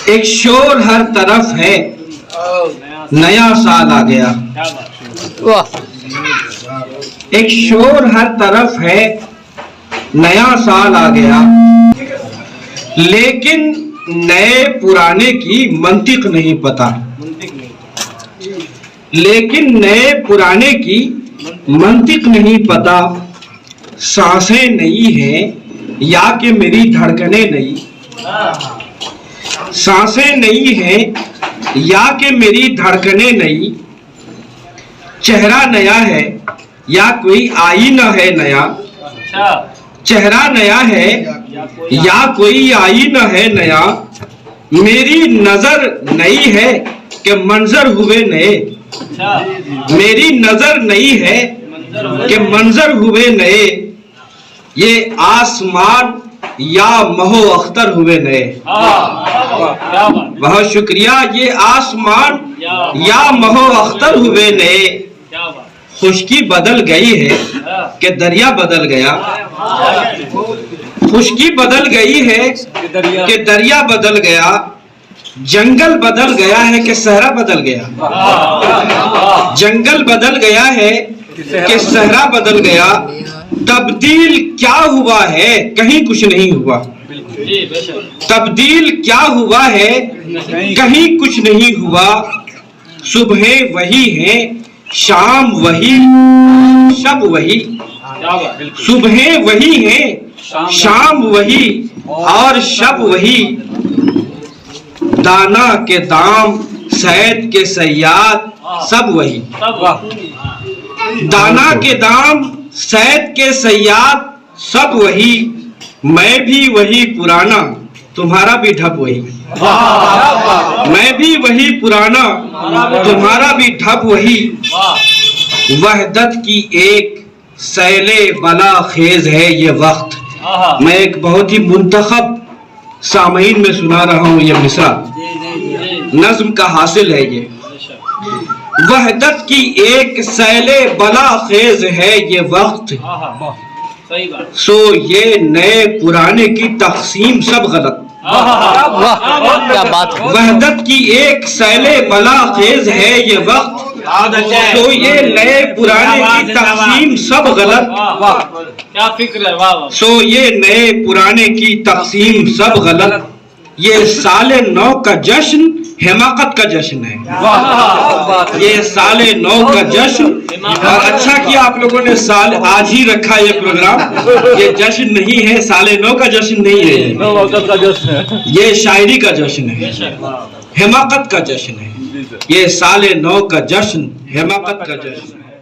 ایک شور ہر طرف ہے، نیا سال آ گیا. ایک شور ہر طرف ہے، نیا سال آ گیا. لیکن نئے پرانے کی منطق نہیں پتا. لیکن نئے پرانے کی منطق نہیں پتا. سانسیں نئی ہیں یا کہ میری دھڑکنیں نئی. سانسیں نئی ہیں یا کہ میری دھڑکنیں نئی. چہرہ نیا ہے یا کوئی آئینہ ہے نیا. چہرہ نیا ہے یا کوئی آئینہ ہے نیا. میری نظر نئی ہے کہ منظر ہوئے نئے. میری نظر نئی ہے کہ منظر ہوئے نئے. یہ آسمان یا مہو اختر ہوئے نئے. بہت شکریہ. یہ آسمان یا مہو اختر ہوئے نئے. خشکی بدل گئی ہے کہ دریا بدل گیا. خشکی بدل گئی ہے کہ دریا بدل گیا. جنگل بدل گیا ہے کہ صحرا بدل گیا. جنگل بدل گیا ہے کہ صحرا بدل گیا. تبدیل کیا ہوا ہے کہیں کچھ نہیں ہوا. تبدیل کیا ہوا ہے کہیں کچھ نہیں ہوا. صبحیں وہی ہیں شام وہی شب وہی. صبحیں وہی ہیں شام وہی اور شب وہی. دانا کے دام صید کے صیاد سب وہی. دانا کے دام صید کے صیاد سب وہی. میں بھی وہی پرانا تمہارا بھی ڈھب وہی. میں بھی وہی پرانا تمہارا بھی ڈھب وہی. وحدت کی ایک سیل بلا خیز ہے یہ وقت. میں ایک بہت ہی منتخب سامعین میں سنا رہا ہوں. یہ مصرع نظم کا حاصل ہے. یہ وحدت کی ایک سیل بلا خیز ہے یہ وقت. سو یہ نئے پرانے کی تقسیم سب غلط. وحدت کی ایک سیل بلا خیز ہے یہ وقت. تو یہ نئے پرانے کی تقسیم سب غلط. سو یہ نئے پرانے کی تقسیم سب غلط. یہ سال نو کا جشن حماقت کا جشن ہے. یہ سال نو کا جشن. اور اچھا کیا آپ لوگوں نے سال آج ہی رکھا یہ پروگرام. یہ جشن نہیں ہے، سال نو کا جشن نہیں ہے. یہ شاعری کا جشن ہے، حماقت کا جشن ہے. یہ سال نو کا جشن حماقت کا جشن ہے.